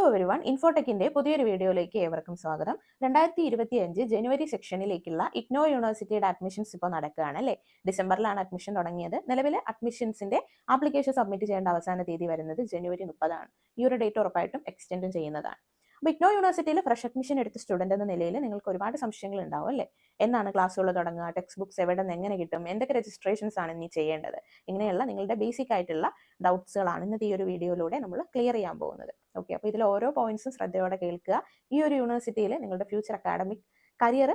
Everyone, ഇൻഫോടെക്കിന്റെ പുതിയൊരു വീഡിയോയിലേക്ക് ഏവർക്കും സ്വാഗതം. 2025 ജനുവരി സെക്ഷനിലേക്കുള്ള ഇഗ്നോ യൂണിവേഴ്സിറ്റിയുടെ അഡ്മിഷൻസ് ഇപ്പോൾ നടക്കുകയാണ് അല്ലേ. ഡിസംബറിലാണ് അഡ്മിഷൻ തുടങ്ങിയത്. നിലവിലെ അഡ്മിഷൻസിന്റെ ആപ്ലിക്കേഷൻ സബ്മിറ്റ് ചെയ്യേണ്ട അവസാന തീയതി വരുന്നത് ജനുവരി 30 ഈ ഒരു ഡേറ്റ് ഉറപ്പായിട്ടും എക്സ്റ്റെൻഡും ചെയ്യുന്നതാണ്. അപ്പോൾ ഇഗ്നോ യൂണിവേഴ്സിറ്റിയിൽ ഫ്രഷ് അഡ്മിഷൻ എടുത്ത സ്റ്റുഡന്റ് എന്ന നിലയിൽ നിങ്ങൾക്ക് ഒരുപാട് സംശയങ്ങൾ ഉണ്ടാവും അല്ലേ. എന്നാണ് ക്ലാസ്സുകൾ തുടങ്ങുക, ടെക്സ്റ്റ് ബുക്സ് എവിടെ നിന്ന് എങ്ങനെ കിട്ടും, എന്തൊക്കെ രജിസ്ട്രേഷൻസ് ആണ് ഇനി ചെയ്യേണ്ടത്, ഇങ്ങനെയുള്ള നിങ്ങളുടെ ബേസിക് ആയിട്ടുള്ള ഡൗട്ട്സുകളാണ് ഇന്നത്തെ ഈ ഒരു വീഡിയോയിലൂടെ നമ്മൾ ക്ലിയർ ചെയ്യാൻ പോകുന്നത്. ഓക്കെ, അപ്പോൾ ഇതിൽ ഓരോ പോയിന്റ്സും ശ്രദ്ധയോടെ കേൾക്കുക. ഈ ഒരു യൂണിവേഴ്സിറ്റിയിൽ നിങ്ങളുടെ ഫ്യൂച്ചർ അക്കാഡമിക് കരിയർ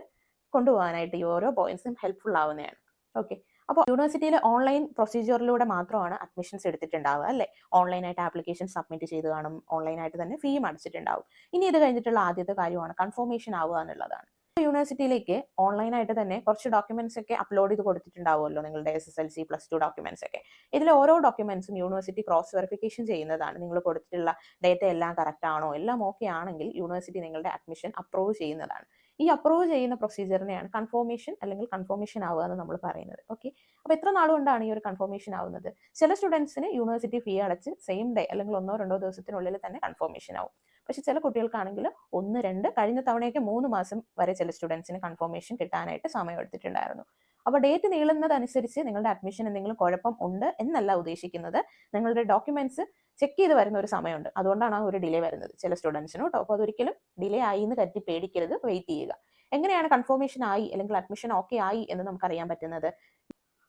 കൊണ്ടുപോകാനായിട്ട് ഈ ഓരോ പോയിന്റ്സും ഹെൽപ്ഫുൾ ആവുന്നതാണ്. ഓക്കെ, അപ്പോൾ യൂണിവേഴ്സിറ്റിയിൽ ഓൺലൈൻ പ്രൊസീജിയറിലൂടെ മാത്രമാണ് അഡ്മിഷൻസ് എടുത്തിട്ടുണ്ടാവുക അല്ലേ. ഓൺലൈനായിട്ട് ആപ്ലിക്കേഷൻ സബ്മിറ്റ് ചെയ്ത് കാണും, ഓൺലൈനായിട്ട് തന്നെ ഫീയും അടച്ചിട്ടുണ്ടാവും. ഇനി ഇത് കഴിഞ്ഞിട്ടുള്ള ആദ്യത്തെ കാര്യമാണ് കൺഫർമേഷൻ ആവുക എന്നുള്ളതാണ്. യൂണിവേഴ്സിറ്റിയിലേക്ക് ഓൺലൈനായിട്ട് തന്നെ കുറച്ച് ഡോക്യുമെന്റ്സ് ഒക്കെ അപ്ലോഡ് ചെയ്ത് കൊടുത്തിട്ടുണ്ടാവുമല്ലോ, നിങ്ങളുടെ SSLC +2 ഡോക്യുമെന്റ്സ് ഒക്കെ. ഇതിൽ ഓരോ ഡോക്യുമെന്റ്സും യൂണിവേഴ്സിറ്റി ക്രോസ് വെറിഫിക്കേഷൻ ചെയ്യുന്നതാണ്. നിങ്ങൾ കൊടുത്തിട്ടുള്ള ഡേറ്റ എല്ലാം കറക്റ്റ് ആണോ, എല്ലാം ഓക്കെ ആണെങ്കിൽ യൂണിവേഴ്സിറ്റി നിങ്ങളുടെ അഡ്മിഷൻ അപ്രൂവ് ചെയ്യുന്നതാണ്. ഈ അപ്രൂവ് ചെയ്യുന്ന പ്രൊസീജിയറിനെയാണ് കൺഫർമേഷൻ അല്ലെങ്കിൽ കൺഫർമേഷൻ ആവുക എന്ന് നമ്മൾ പറയുന്നത്. ഓക്കെ, അപ്പോൾ എത്ര നാളുകൊണ്ടാണ് ഈ ഒരു കൺഫർമേഷൻ ആവുന്നത്? ചില സ്റ്റുഡൻസിന് യൂണിവേഴ്സിറ്റി ഫീ അടച്ച് സെയിം ഡേ അല്ലെങ്കിൽ 1-2 ദിവസത്തിനുള്ളിൽ തന്നെ കൺഫർമേഷൻ ആവും. പക്ഷെ ചില കുട്ടികൾക്കാണെങ്കിൽ 1-2 കഴിഞ്ഞ തവണയൊക്കെ 3 മാസം വരെ ചില സ്റ്റുഡൻസിന് കൺഫർമേഷൻ കിട്ടാനായിട്ട് സമയം എടുത്തിട്ടുണ്ടായിരുന്നു. അപ്പോൾ ഡേറ്റ് നീളുന്നതനുസരിച്ച് നിങ്ങളുടെ അഡ്മിഷൻ എന്തെങ്കിലും കുഴപ്പം ഉണ്ട് എന്നല്ല ഉദ്ദേശിക്കുന്നത്. നിങ്ങളുടെ ഡോക്യുമെന്റ്സ് ചെക്ക് ചെയ്ത് വരുന്ന ഒരു സമയമുണ്ട്, അതുകൊണ്ടാണ് ആ ഒരു ഡിലേ വരുന്നത് ചില സ്റ്റുഡൻസിന് കേട്ടോ. അപ്പോൾ അതൊരിക്കലും ഡിലേ ആയി എന്ന് കരുതി പേടിക്കരുത്, വെയിറ്റ് ചെയ്യുക. എങ്ങനെയാണ് കൺഫർമേഷൻ ആയി അല്ലെങ്കിൽ അഡ്മിഷൻ ഓക്കെ ആയി എന്ന് നമുക്കറിയാൻ പറ്റുന്നത്?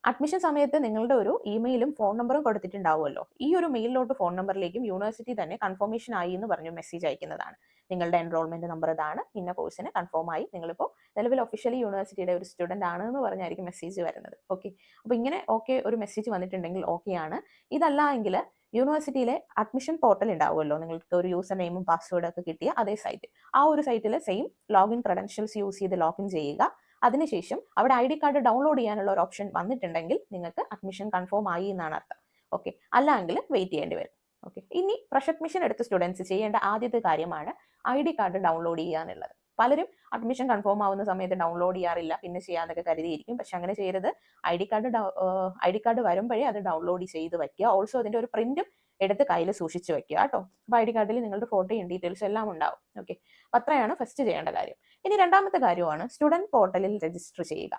അഡ്മിഷൻ സമയത്ത് നിങ്ങളുടെ ഒരു ഇമെയിലും ഫോൺ നമ്പറും കൊടുത്തിട്ടുണ്ടാവുമല്ലോ. ഈ ഒരു മെയിലിലോട്ട് ഫോൺ നമ്പറിലേക്കും യൂണിവേഴ്സിറ്റി തന്നെ കൺഫർമേഷൻ ആയി എന്ന് പറഞ്ഞു മെസ്സേജ് അയക്കുന്നതാണ്. നിങ്ങളുടെ എൻറോൾമെന്റ് നമ്പർ ഇതാണ്, ഇന്ന കോഴ്സിന് കൺഫേം ആയി, നിങ്ങളിപ്പോൾ നിലവിൽ ഒഫീഷ്യലി യൂണിവേഴ്സിറ്റിയുടെ ഒരു സ്റ്റുഡന്റ് ആണ് എന്ന് പറഞ്ഞായിരിക്കും മെസ്സേജ് വരുന്നത്. ഓക്കെ, അപ്പോൾ ഇങ്ങനെ ഓക്കെ ഒരു മെസ്സേജ് വന്നിട്ടുണ്ടെങ്കിൽ ഓക്കെയാണ്. ഇതല്ല എങ്കിൽ യൂണിവേഴ്സിറ്റിയിലെ അഡ്മിഷൻ പോർട്ടൽ ഉണ്ടാവുമല്ലോ, നിങ്ങൾക്ക് ഒരു യൂസർ നെയിമും പാസ്വേഡും ഒക്കെ കിട്ടിയ അതേ സൈറ്റ്, ആ ഒരു സൈറ്റിൽ സെയിം ലോഗിൻ ക്രെഡൻഷ്യൽസ് യൂസ് ചെയ്ത് ലോഗിൻ ചെയ്യുക. അതിനുശേഷം അവിടെ ID കാർഡ് ഡൗൺലോഡ് ചെയ്യാനുള്ള ഒരു ഓപ്ഷൻ വന്നിട്ടുണ്ടെങ്കിൽ നിങ്ങൾക്ക് അഡ്മിഷൻ കൺഫേം ആയി എന്നാണ് അർത്ഥം. ഓക്കെ, അല്ലെങ്കിൽ വെയിറ്റ് ചെയ്യേണ്ടി വരും. ഓക്കെ, ഇനി ഫ്രഷ് അഡ്മിഷൻ എടുത്ത സ്റ്റുഡൻസ് ചെയ്യേണ്ട ആദ്യത്തെ കാര്യമാണ് ID കാർഡ് ഡൗൺലോഡ് ചെയ്യുക എന്നുള്ളത്. പലരും അഡ്മിഷൻ കൺഫേം ആവുന്ന സമയത്ത് ഡൗൺലോഡ് ചെയ്യാറില്ല, പിന്നെ ചെയ്യാന്നൊക്കെ കരുതിയിരിക്കും. പക്ഷെ അങ്ങനെ ചെയ്യരുത്. ID കാർഡ് വരുമ്പോഴേ അത് ഡൗൺലോഡ് ചെയ്ത് വയ്ക്കുക. ഓൾസോ അതിന്റെ ഒരു പ്രിന്റും എടുത്ത് കയ്യിൽ സൂക്ഷിച്ച് വെക്കുക കേട്ടോ. അപ്പോൾ ID കാർഡിൽ നിങ്ങളുടെ ഫോട്ടോയും ഡീറ്റെയിൽസും എല്ലാം ഉണ്ടാവും. ഓക്കെ, അത്രയാണ് ഫസ്റ്റ് ചെയ്യേണ്ട കാര്യം. ഇനി രണ്ടാമത്തെ കാര്യമാണ് സ്റ്റുഡന്റ് പോർട്ടലിൽ രജിസ്റ്റർ ചെയ്യുക.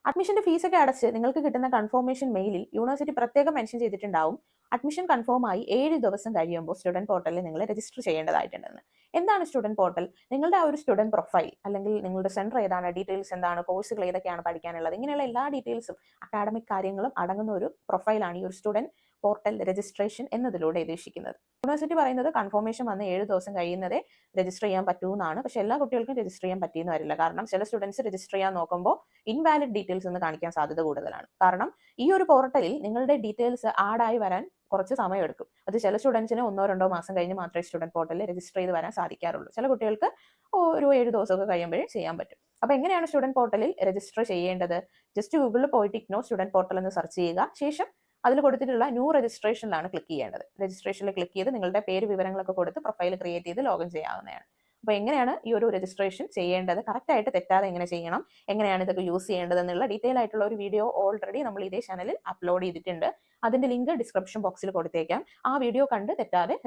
അഡ്മിഷന്റെ ഫീസ് ഒക്കെ അടച്ച് നിങ്ങൾക്ക് കിട്ടുന്ന കൺഫർമേഷൻ മെയിലിൽ യൂണിവേഴ്സിറ്റി പ്രത്യേകം മെൻഷൻ ചെയ്തിട്ടുണ്ടാവും, അഡ്മിഷൻ കൺഫേം ആയി 7 ദിവസം കഴിയുമ്പോൾ സ്റ്റുഡന്റ് പോർട്ടലിൽ നിങ്ങൾ രജിസ്റ്റർ ചെയ്യേണ്ടതായിട്ടുണ്ടെന്ന്. എന്താണ് സ്റ്റുഡന്റ് പോർട്ടൽ? നിങ്ങളുടെ ആ ഒരു സ്റ്റുഡന്റ് പ്രൊഫൈൽ അല്ലെങ്കിൽ നിങ്ങളുടെ സെന്റർ ഏതാണ്, ഡീറ്റെയിൽസ് എന്താണ്, കോഴ്സുകൾ ഏതൊക്കെയാണ് പഠിക്കാനുള്ളത്, ഇങ്ങനെയുള്ള എല്ലാ ഡീറ്റെയിൽസും അക്കാഡമിക് കാര്യങ്ങളും അടങ്ങുന്ന ഒരു പ്രൊഫൈലാണ് ഈ ഒരു സ്റ്റുഡന്റ് പോർട്ടൽ രജിസ്ട്രേഷൻ എന്നതിലൂടെ ഉദ്ദേശിക്കുന്നത്. യൂണിവേഴ്സിറ്റി പറയുന്നത് കൺഫർമേഷൻ വന്ന് 7 ദിവസം കഴിയുന്നതേ രജിസ്റ്റർ ചെയ്യാൻ പറ്റൂ എന്നാണ്. പക്ഷെ എല്ലാ കുട്ടികൾക്കും രജിസ്റ്റർ ചെയ്യാൻ പറ്റിയെന്ന് വരില്ല. കാരണം ചില സ്റ്റുഡൻസ് രജിസ്റ്റർ ചെയ്യാൻ നോക്കുമ്പോൾ ഇൻവാലിഡ് ഡീറ്റെയിൽസ് എന്ന് കാണിക്കാൻ സാധ്യത കൂടുതലാണ്. കാരണം ഈ ഒരു പോർട്ടലിൽ നിങ്ങളുടെ ഡീറ്റെയിൽസ് ആഡായി വരാൻ കുറച്ച് സമയം എടുക്കും. അത് ചില സ്റ്റുഡൻസിന് 1-2 മാസം കഴിഞ്ഞ് മാത്രമേ സ്റ്റുഡന്റ് പോർട്ടലിൽ രജിസ്റ്റർ ചെയ്ത് വരാൻ സാധിക്കാറുള്ളൂ. ചില കുട്ടികൾക്ക് ഒരു 7 ദിവസമൊക്കെ കഴിയുമ്പോഴേ ചെയ്യാൻ പറ്റും. അപ്പോൾ എങ്ങനെയാണ് സ്റ്റുഡന്റ് പോർട്ടലിൽ രജിസ്റ്റർ ചെയ്യേണ്ടത്? ജസ്റ്റ് ഗൂഗിളിൽ പോയിട്ട് ഇഗ്നോ സ്റ്റുഡന്റ് പോർട്ടൽ എന്ന് സെർച്ച് ചെയ്യുക. ശേഷം അതിൽ കൊടുത്തിട്ടുള്ള ന്യൂ രജിസ്ട്രേഷനിലാണ് ക്ലിക്ക് ചെയ്യേണ്ടത്. രജിസ്ട്രേഷനിൽ ക്ലിക്ക് ചെയ്ത് നിങ്ങളുടെ പേര് വിവരങ്ങളൊക്കെ കൊടുത്ത് പ്രൊഫൈൽ ക്രിയേറ്റ് ചെയ്ത് ലോഗിൻ ചെയ്യാവുന്നതാണ്. അപ്പോൾ എങ്ങനെയാണ് ഈ ഒരു രജിസ്ട്രേഷൻ ചെയ്യേണ്ടത്, കറക്റ്റ് ആയിട്ട് തെറ്റാതെ എങ്ങനെ ചെയ്യണം, എങ്ങനെയാണ് ഇതൊക്കെ യൂസ് ചെയ്യേണ്ടത് എന്നുള്ള ഡീറ്റെയിൽ ആയിട്ടുള്ള ഒരു വീഡിയോ ഓൾറെഡി നമ്മൾ ഇതേ ചാനലിൽ അപ്ലോഡ് ചെയ്തിട്ടുണ്ട്. അതിന്റെ ലിങ്ക് ഡിസ്ക്രിപ്ഷൻ ബോക്സിൽ കൊടുത്തേക്കാം. ആ വീഡിയോ കണ്ട് തെറ്റാതെ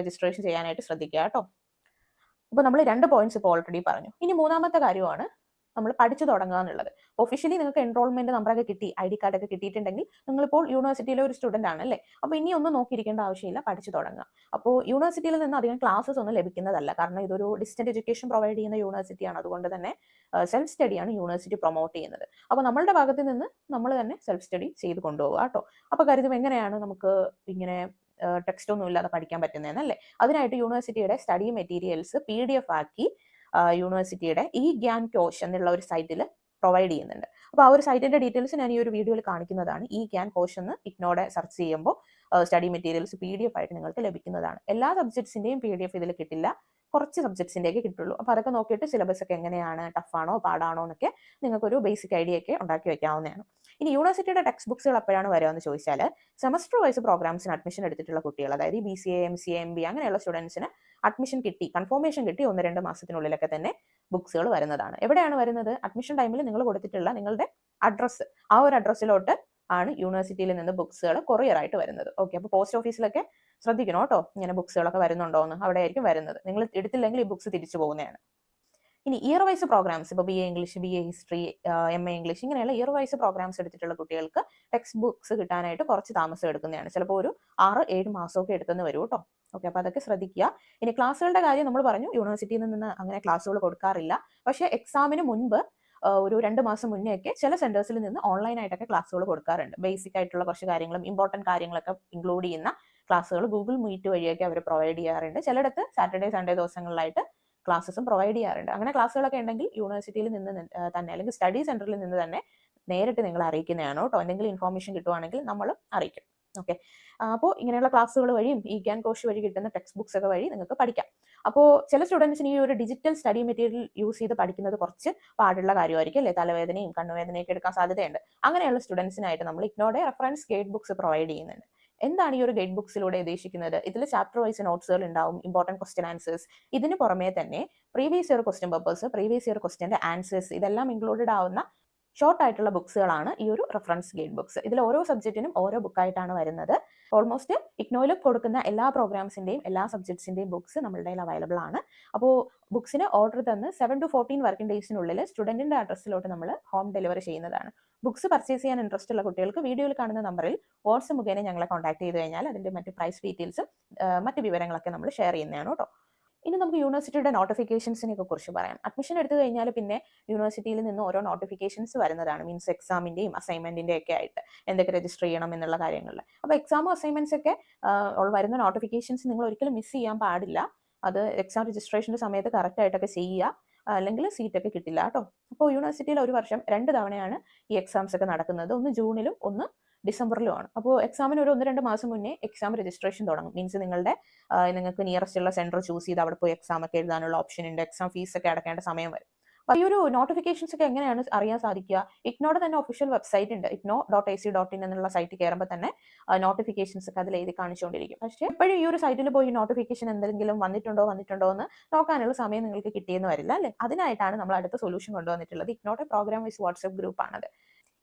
രജിസ്ട്രേഷൻ ചെയ്യാനായിട്ട് ശ്രദ്ധിക്കുക കേട്ടോ. അപ്പോൾ നമ്മൾ 2 പോയിന്റ്സ് ഇപ്പോൾ ഓൾറെഡി പറഞ്ഞു. ഇനി മൂന്നാമത്തെ കാര്യമാണ് നമ്മൾ പഠിച്ചു തുടങ്ങുക എന്നുള്ളത്. ഒഫീഷ്യലി നിങ്ങൾക്ക് എൻറോൾമെന്റ് നമ്പറൊക്കെ കിട്ടി, ID കാർഡൊക്കെ കിട്ടിയിട്ടുണ്ടെങ്കിൽ നിങ്ങളിപ്പോൾ യൂണിവേഴ്സിറ്റിയിലെ ഒരു സ്റ്റുഡന്റ് ആണ് അല്ലേ. അപ്പോൾ ഇനി ഒന്നും നോക്കിയിരിക്കേണ്ട ആവശ്യമില്ല, പഠിച്ചു തുടങ്ങുക. അപ്പോൾ യൂണിവേഴ്സിറ്റിയിൽ നിന്ന് അധികം ക്ലാസ്സസ് ഒന്നും ലഭിക്കുന്നതല്ല, കാരണം ഇതൊരു ഡിസ്റ്റന്റ് എഡ്യൂക്കേഷൻ പ്രൊവൈഡ് ചെയ്യുന്ന യൂണിവേഴ്സിറ്റിയാണ്. അതുകൊണ്ട് തന്നെ സെൽഫ് സ്റ്റഡിയാണ് യൂണിവേഴ്സിറ്റി പ്രൊമോട്ട് ചെയ്യുന്നത്. അപ്പോൾ നമ്മളുടെ ഭാഗത്ത് നിന്ന് നമ്മൾ തന്നെ സെൽഫ് സ്റ്റഡി ചെയ്ത് കൊണ്ടുപോകുക കേട്ടോ. അപ്പോൾ കരുതും എങ്ങനെയാണ് നമുക്ക് ഇങ്ങനെ ടെക്സ്റ്റ് ഒന്നും ഇല്ലാതെ പഠിക്കാൻ പറ്റുന്നതെന്നല്ലേ. അതിനായിട്ട് യൂണിവേഴ്സിറ്റിയുടെ സ്റ്റഡി മെറ്റീരിയൽസ് PDF ആക്കി യൂണിവേഴ്സിറ്റിയുടെ ഗ്യാൻ കോഷ് എന്നുള്ള ഒരു സൈറ്റിൽ പ്രൊവൈഡ് ചെയ്യുന്നുണ്ട്. അപ്പോൾ ആ ഒരു സൈറ്റിന്റെ ഡീറ്റെയിൽസ് ഞാൻ ഈ ഒരു വീഡിയോയിൽ കാണിക്കുന്നതാണ്. ഗ്യാൻ കോഷ് എന്ന് ഇഗ്നോടെ സെർച്ച് ചെയ്യുമ്പോൾ സ്റ്റഡി മെറ്റീരിയൽസ് PDF ആയിട്ട് നിങ്ങൾക്ക് ലഭിക്കുന്നതാണ്. എല്ലാ സബ്ജക്ട്സിന്റെയും PDF ഇതിൽ കിട്ടില്ല, കുറച്ച് സബ്ജക്ട്സിൻ്റെയൊക്കെ കിട്ടുള്ളൂ. അപ്പോൾ അതൊക്കെ നോക്കിയിട്ട് സിലബസ് ഒക്കെ എങ്ങനെയാണ്, ടഫാണോ പാടാണോ എന്നൊക്കെ നിങ്ങൾക്കൊരു ബേസിക് ഐഡിയ ഒക്കെ ഉണ്ടാക്കി വെക്കാവുന്നതാണ്. ഇനി യൂണിവേഴ്സിറ്റിയുടെ ടെക്സ്റ്റ് ബുക്സുകൾ എപ്പോഴാണ് വരിക എന്ന് ചോദിച്ചാൽ, സെമസ്റ്റർ വൈസ് പ്രോഗ്രാംസിന് അഡ്മിഷൻ എടുത്തിട്ടുള്ള കുട്ടികൾ, അതായത് BCA, MCA, MBA അങ്ങനെയുള്ള സ്റ്റുഡൻസിന് അഡ്മിഷൻ കിട്ടി, കൺഫർമേഷൻ കിട്ടി 1-2 മാസത്തിനുള്ളിലൊക്കെ തന്നെ ബുക്സുകൾ വരുന്നതാണ്. എവിടെയാണ് വരുന്നത്? അഡ്മിഷൻ ടൈമിൽ നിങ്ങൾ കൊടുത്തിട്ടുള്ള നിങ്ങളുടെ അഡ്രസ്സ്, ആ ഒരു അഡ്രസ്സിലോട്ട് ആണ് യൂണിവേഴ്സിറ്റിയിൽ നിന്ന് ബുക്സുകൾ കൊറിയർ ആയിട്ട് വരുന്നത്. ഓക്കെ, അപ്പോൾ പോസ്റ്റ് ഓഫീസിലൊക്കെ ശ്രദ്ധിക്കണം കേട്ടോ, ഇങ്ങനെ ബുക്സുകളൊക്കെ വരുന്നുണ്ടോ എന്ന്. അവിടെ ആയിരിക്കും വരുന്നത്. നിങ്ങൾ എടുത്തില്ലെങ്കിൽ ഈ ബുക്സ് തിരിച്ചു പോകുന്നതാണ്. ഇനി ഇയർ വൈസ് പ്രോഗ്രാംസ്, ഇപ്പോൾ BA English, BA history, MA English, ഇങ്ങനെയുള്ള ഇയർ വൈസ് പ്രോഗ്രാംസ് എടുത്തിട്ടുള്ള കുട്ടികൾക്ക് ടെക്സ്റ്റ് ബുക്സ് കിട്ടാനായിട്ട് കുറച്ച് താമസം എടുക്കുന്നതാണ്. ചിലപ്പോൾ ഒരു 6-7 മാസമൊക്കെ എടുത്തെന്ന് വരും കേട്ടോ. ഓക്കെ, അപ്പോൾ അതൊക്കെ ശ്രദ്ധിക്കുക. ഇനി ക്ലാസ്സുകളുടെ കാര്യം നമ്മൾ പറഞ്ഞു, യൂണിവേഴ്സിറ്റിയിൽ നിന്ന് അങ്ങനെ ക്ലാസ്സുകൾ കൊടുക്കാറില്ല. പക്ഷേ എക്സാമിന് മുൻപ് ഒരു 2 മാസം മുന്നേ ഒക്കെ ചില സെന്റേഴ്സിൽ നിന്ന് ഓൺലൈനായിട്ടൊക്കെ ക്ലാസ്സുകൾ കൊടുക്കാറുണ്ട്. ബേസിക് ആയിട്ടുള്ള കുറച്ച് കാര്യങ്ങളും ഇമ്പോർട്ടൻറ്റ് കാര്യങ്ങളൊക്കെ ഇൻക്ലൂഡ് ചെയ്യുന്ന ക്ലാസ്സുകൾ ഗൂഗിൾ മീറ്റ് വഴിയൊക്കെ അവർ പ്രൊവൈഡ് ചെയ്യാറുണ്ട്. ചിലയിടത്ത് സാറ്റർഡേ സൺഡേ ദിവസങ്ങളിലായിട്ട് ക്ലാസ്സസും പ്രൊവൈഡ് ചെയ്യാറുണ്ട്. അങ്ങനെ ക്ലാസ്സുകളൊക്കെ ഉണ്ടെങ്കിൽ യൂണിവേഴ്സിറ്റിയിൽ നിന്ന് തന്നെ അല്ലെങ്കിൽ സ്റ്റഡി സെന്ററിൽ നിന്ന് തന്നെ നേരിട്ട് നിങ്ങൾ അറിയിക്കുന്നതാണ് കേട്ടോ. എന്തെങ്കിലും ഇൻഫോർമേഷൻ കിട്ടുവാണെങ്കിൽ നമ്മൾ അറിയിക്കും. ഓക്കെ, അപ്പോൾ ഇങ്ങനെയുള്ള ക്ലാസ്സുകൾ വഴിയും ഈ ഗ്യാൻ കോഴ്സ് വഴി കിട്ടുന്ന ടെക്സ്റ്റ് ബുക്സ് ഒക്കെ വഴി നിങ്ങൾക്ക് പഠിക്കാം. അപ്പോൾ ചില സ്റ്റുഡൻസിന് ഈ ഒരു ഡിജിറ്റൽ സ്റ്റഡി മെറ്റീരിയൽ യൂസ് ചെയ്ത് പഠിക്കുന്നത് കുറച്ച് പാടുള്ള കാര്യമായിരിക്കും അല്ലേ, തലവേദനയും കണ്ണുവേദനയൊക്കെ എടുക്കാൻ സാധ്യതയുണ്ട്. അങ്ങനെയുള്ള സ്റ്റുഡൻസിനായിട്ട് നമ്മൾ ഇഗ്നോയുടെ റെഫറൻസ് ഗൈഡ് ബുക്സ് പ്രൊവൈഡ് ചെയ്യുന്നുണ്ട്. എന്താണ് ഈ ഒരു ഗൈഡ് ബുക്സിലൂടെ ഉദ്ദേശിക്കുന്നത്? ഇതിൽ ചാപ്റ്റർ വൈസ് നോട്ട്സുകൾ ഉണ്ടാവും, ഇമ്പോർട്ടൻറ്റ് ക്വസ്റ്റ്യൻ ആൻസേഴ്സ്. ഇതിന് പുറമേ തന്നെ previous year question papers, previous year ക്വസ്റ്റ്യൻ്റെ ആൻസേഴ്സ്, ഇതെല്ലാം ഇൻക്ലൂഡഡ് ആവുന്ന ഷോർട്ട് ആയിട്ടുള്ള ബുക്സുകളാണ് ഈ ഒരു റെഫറൻസ് ഗൈഡ് ബുക്സ്. ഇതിൽ ഓരോ സബ്ജക്റ്റിനും ഓരോ ബുക്കായിട്ടാണ് വരുന്നത്. ഓൾമോസ്റ്റ് ഇഗ്നോയിൽ കൊടുക്കുന്ന എല്ലാ പ്രോഗ്രാംസിന്റെയും എല്ലാ സബ്ജക്ട്സിന്റെയും ബുക്സ് നമ്മളുടെ കയ്യിൽ അവൈലബിൾ ആണ്. അപ്പോൾ ബുക്സിന് ഓർഡർ തന്ന് 7 to 14 വർക്കിംഗ് ഡേയ്സിനുള്ളിൽ സ്റ്റുഡന്റിന്റെ അഡ്രസ്സിലോട്ട് നമ്മൾ ഹോം ഡെലിവറി ചെയ്യുന്നതാണ്. ബുക്സ് പർച്ചേസ് ചെയ്യാൻ ഇൻട്രസ്റ്റ് ഉള്ള കുട്ടികൾക്ക് വീഡിയോയിൽ കാണുന്ന നമ്പറിൽ വാട്സ്ആപ്പ് മുഖേന ഞങ്ങളെ കോൺടാക്ട് ചെയ്ത് കഴിഞ്ഞാൽ അതിന്റെ മറ്റ് പ്രൈസ് ഡീറ്റെയിൽസും മറ്റ് വിവരങ്ങളൊക്കെ നമ്മൾ ഷെയർ ചെയ്യുന്നതാണ് കേട്ടോ. ഇനി നമുക്ക് യൂണിവേഴ്സിറ്റിയുടെ നോട്ടിഫിക്കേഷൻസിനെ കുറിച്ച് പറയാം. അഡ്മിഷൻ എടുത്തു കഴിഞ്ഞാൽ പിന്നെ യൂണിവേഴ്സിറ്റിയിൽ നിന്ന് ഓരോ നോട്ടിഫിക്കേഷൻസ് വരുന്നതാണ്. മീൻസ് എക്സാമിന്റെയും അസൈൻമെന്റിന്റെ ഒക്കെ ആയിട്ട് എന്തൊക്കെ രജിസ്റ്റർ ചെയ്യണം എന്നുള്ള കാര്യങ്ങളിൽ. അപ്പോൾ എക്സാമും അസൈൻമെന്റ്സ് ഒക്കെ വരുന്ന നോട്ടിഫിക്കേഷൻസ് നിങ്ങൾ ഒരിക്കലും മിസ് ചെയ്യാൻ പാടില്ല. അത് എക്സാം രജിസ്ട്രേഷന്റെ സമയത്ത് കറക്റ്റ് ആയിട്ടൊക്കെ ചെയ്യുക, അല്ലെങ്കിൽ സീറ്റൊക്കെ കിട്ടില്ല കേട്ടോ. അപ്പോൾ യൂണിവേഴ്സിറ്റിയിൽ ഒരു വർഷം 2 തവണയാണ് ഈ എക്സാംസ് ഒക്കെ നടക്കുന്നത്. ഒന്ന് ജൂണിലും ഒന്ന് ഡിസംബറിലുമാണ്. അപ്പോൾ എക്സാമിന് ഒരു 1-2 മാസം മുന്നേ എക്സാം രജിസ്ട്രേഷൻ തുടങ്ങും. മീൻസ് നിങ്ങൾക്ക് നിയറസ്റ്റ് ഉള്ള സെന്റർ ചൂസ് ചെയ്ത് അവിടെ പോയി എക്സാം ഒക്കെ എഴുതാനുള്ള ഓപ്ഷൻ ഉണ്ട്. എക്സാം ഫീസ് ഒക്കെ അടക്കേണ്ട സമയം വരും. അപ്പോൾ ഈ ഒരു നോട്ടിഫിക്കേഷൻസ് ഒക്കെ എങ്ങനെയാണ് അറിയാൻ സാധിക്കുക? ഇഗ്നോയുടെ തന്നെ ഒഫീഷ്യൽ വെബ്സൈറ്റ് ഉണ്ട്, igno.ac.in എന്നുള്ള സൈറ്റ് കയറുമ്പോൾ തന്നെ നോട്ടിഫിക്കേഷൻസ് ഒക്കെ അതിൽ എഴുതി കാണിച്ചുകൊണ്ടിരിക്കും. പക്ഷേ എപ്പോഴും ഈ ഒരു സൈറ്റിൽ പോയി നോട്ടിഫിക്കേഷൻ എന്തെങ്കിലും വന്നിട്ടുണ്ടോ എന്ന് നോക്കാനുള്ള സമയം നിങ്ങൾക്ക് കിട്ടിയെന്ന് വരില്ല അല്ലേ. അതിനായിട്ടാണ് നമ്മൾ അടുത്ത സൊല്യൂഷൻ കൊണ്ടുവന്നിട്ടുള്ളത്. ഇഗ്നോയുടെ പ്രോഗ്രാം വൈസ് വാട്സ്ആപ്പ് ഗ്രൂപ്പ് ആണത്.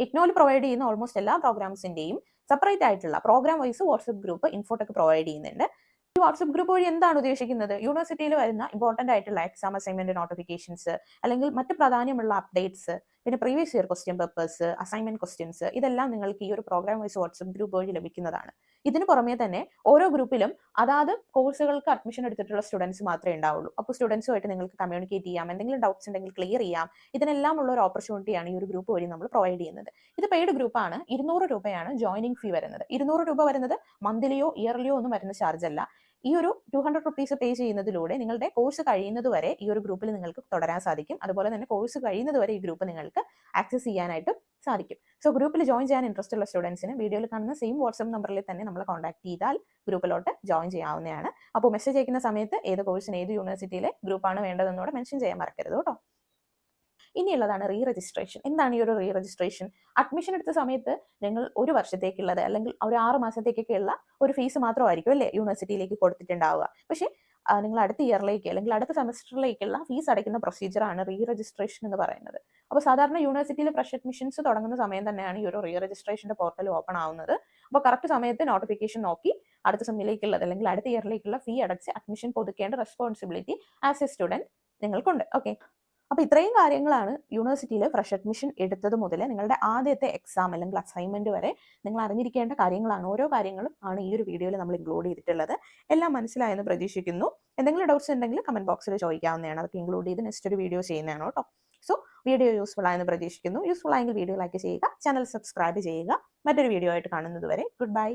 ഇഗ്നോയിൽ പ്രൊവൈഡ് ചെയ്യുന്ന ഓൾമോസ്റ്റ് എല്ലാ പ്രോഗ്രാംസിന്റെയും സെപ്പറേറ്റ് ആയിട്ടുള്ള പ്രോഗ്രാം വൈസ് വാട്സ്ആപ്പ് ഗ്രൂപ്പ് ഇൻഫോട്ടൊക്കെ പ്രൊവൈഡ് ചെയ്യുന്നുണ്ട്. ഈ വാട്സ്ആപ്പ് ഗ്രൂപ്പ് വഴി എന്താണ് ഉദ്ദേശിക്കുന്നത്? യൂണിവേഴ്സിറ്റിയിൽ വരുന്ന ഇമ്പോർട്ടന്റ് ആയിട്ടുള്ള എക്സാം അസൈൻമെന്റ് നോട്ടിഫിക്കേഷൻസ്, അല്ലെങ്കിൽ മറ്റ് പ്രാധാന്യമുള്ള അപ്ഡേറ്റ്സ്, പിന്നെ previous year question papers, assignment questions, ഇതെല്ലാം നിങ്ങൾക്ക് ഈ ഒരു പ്രോഗ്രാം വൈസ് വാട്സ്ആപ്പ് ഗ്രൂപ്പ് വഴി ലഭിക്കുന്നതാണ്. ഇതിന് പുറമേ തന്നെ ഓരോ ഗ്രൂപ്പിലും അതാത് കോഴ്സുകൾക്ക് അഡ്മിഷൻ എടുത്തിട്ടുള്ള സ്റ്റുഡൻസ് മാത്രമേ ഉണ്ടാവുള്ളൂ. അപ്പോൾ സ്റ്റുഡൻസുമായിട്ട് നിങ്ങൾക്ക് കമ്മ്യൂണിക്കേറ്റ് ചെയ്യാം, എന്തെങ്കിലും ഡൗട്ട്സ് ഉണ്ടെങ്കിൽ ക്ലിയർ ചെയ്യാം. ഇതിനെല്ലാം ഉള്ള ഒരു ഓപ്പർച്യൂണിറ്റിയാണ് ഈ ഒരു ഗ്രൂപ്പ് വഴി നമ്മൾ പ്രൊവൈഡ് ചെയ്യുന്നത്. ഇത് പെയ്ഡ് ഗ്രൂപ്പാണ്. 200 രൂപയാണ് ജോയിനിങ് ഫീ വരുന്നത്. 200 രൂപ വരുന്നത് മന്ത്ലിയോ ഇയർലിയോ ഒന്നും വരുന്ന ചാർജ് അല്ല. ഈ ഒരു 200 റുപ്പീസ് പേ ചെയ്യുന്നതിലൂടെ നിങ്ങളുടെ കോഴ്സ് കഴിയുന്നത് വരെ ഈ ഒരു ഗ്രൂപ്പിൽ നിങ്ങൾക്ക് തുടരാൻ സാധിക്കും. അതുപോലെ തന്നെ കോഴ്സ് കഴിയുന്നത് വരെ ഈ ഗ്രൂപ്പ് നിങ്ങൾക്ക് ആക്സസ് ചെയ്യാനായിട്ട് സാധിക്കും. സോ ഗ്രൂപ്പിൽ ജോയിൻ ചെയ്യാൻ ഇൻട്രസ്റ്റ് ഉള്ള സ്റ്റുഡൻസിന് വീഡിയോയിൽ കാണുന്ന സെയിം വാട്സ്ആപ്പ് നമ്പറിൽ തന്നെ നമ്മളെ കോൺടാക്ട് ചെയ്താൽ ഗ്രൂപ്പിലോട്ട് ജോയിൻ ചെയ്യാവുന്നതാണ്. അപ്പോൾ മെസ്സേജ് അയക്കുന്ന സമയത്ത് ഏത് കോഴ്സിന് ഏത് യൂണിവേഴ്സിറ്റിയിലെ ഗ്രൂപ്പാണ് വേണ്ടതെന്നോടെ മെൻഷൻ ചെയ്യാൻ മറക്കരുത് കേട്ടോ. ഇനിയുള്ളതാണ് റീ രജിസ്ട്രേഷൻ. എന്താണ് ഈ ഒരു റീ രജിസ്ട്രേഷൻ? അഡ്മിഷൻ എടുത്ത സമയത്ത് നിങ്ങൾ ഒരു വർഷത്തേക്കുള്ളത് അല്ലെങ്കിൽ ഒരു 6 മാസത്തേക്കൊക്കെയുള്ള ഒരു ഫീസ് മാത്രമായിരിക്കും അല്ലേ യൂണിവേഴ്സിറ്റിയിലേക്ക് കൊടുത്തിട്ടുണ്ടാവുക. പക്ഷേ നിങ്ങൾ അടുത്ത ഇയറിലേക്ക് അല്ലെങ്കിൽ അടുത്ത സെമസ്റ്ററിലേക്കുള്ള ഫീസ് അടയ്ക്കുന്ന പ്രൊസീജിയറാണ് റീ രജിസ്ട്രേഷൻ എന്ന് പറയുന്നത്. അപ്പോൾ സാധാരണ യൂണിവേഴ്സിറ്റിയിൽ ഫ്രഷ് അഡ്മിഷൻസ് തുടങ്ങുന്ന സമയം തന്നെയാണ് ഈ ഒരു റീ രജിസ്ട്രേഷന്റെ പോർട്ടൽ ഓപ്പൺ ആവുന്നത്. അപ്പോൾ കറക്റ്റ് സമയത്ത് നോട്ടിഫിക്കേഷൻ നോക്കി അടുത്ത സെമ്മിലേക്കുള്ളത് അല്ലെങ്കിൽ അടുത്ത ഇയറിലേക്കുള്ള ഫീ അടച്ച് അഡ്മിഷൻ പുതുക്കേണ്ട റെസ്പോൺസിബിലിറ്റി ആസ് എ സ്റ്റുഡന്റ് നിങ്ങൾക്കുണ്ട്. ഓക്കെ, അപ്പോൾ ഇത്രയും കാര്യങ്ങളാണ് യൂണിവേഴ്സിറ്റിയിൽ ഫ്രഷ് അഡ്മിഷൻ എടുത്തത് മുതൽ നിങ്ങളുടെ ആദ്യത്തെ എക്സാം അല്ലെങ്കിൽ അസൈൻമെന്റ് വരെ നിങ്ങൾ അറിഞ്ഞിരിക്കേണ്ട കാര്യങ്ങളാണ്. ഓരോ കാര്യങ്ങളും ആണ് ഈ ഒരു വീഡിയോയിൽ നമ്മൾ ഇൻക്ലൂഡ് ചെയ്തിട്ടുള്ളത്. എല്ലാം മനസ്സിലായെന്ന് പ്രതീക്ഷിക്കുന്നു. എന്തെങ്കിലും ഡൗട്ട്സ് ഉണ്ടെങ്കിൽ കമന്റ് ബോക്സിൽ ചോദിക്കാവുന്നതാണ്. അതൊക്കെ ഇൻക്ലൂഡ് ചെയ്ത് നെക്സ്റ്റ് ഒരു വീഡിയോ ചെയ്യുന്നതാണ് കേട്ടോ. സോ വീഡിയോ യൂസ്ഫുൾ ആയെന്ന് പ്രതീക്ഷിക്കുന്നു. യൂസ്ഫുൾ ആയെങ്കിൽ വീഡിയോ ലൈക്ക് ചെയ്യുക, ചാനൽ സബ്സ്ക്രൈബ് ചെയ്യുക. മറ്റൊരു വീഡിയോ ആയിട്ട് കാണുന്നത് വരെ ഗുഡ് ബൈ.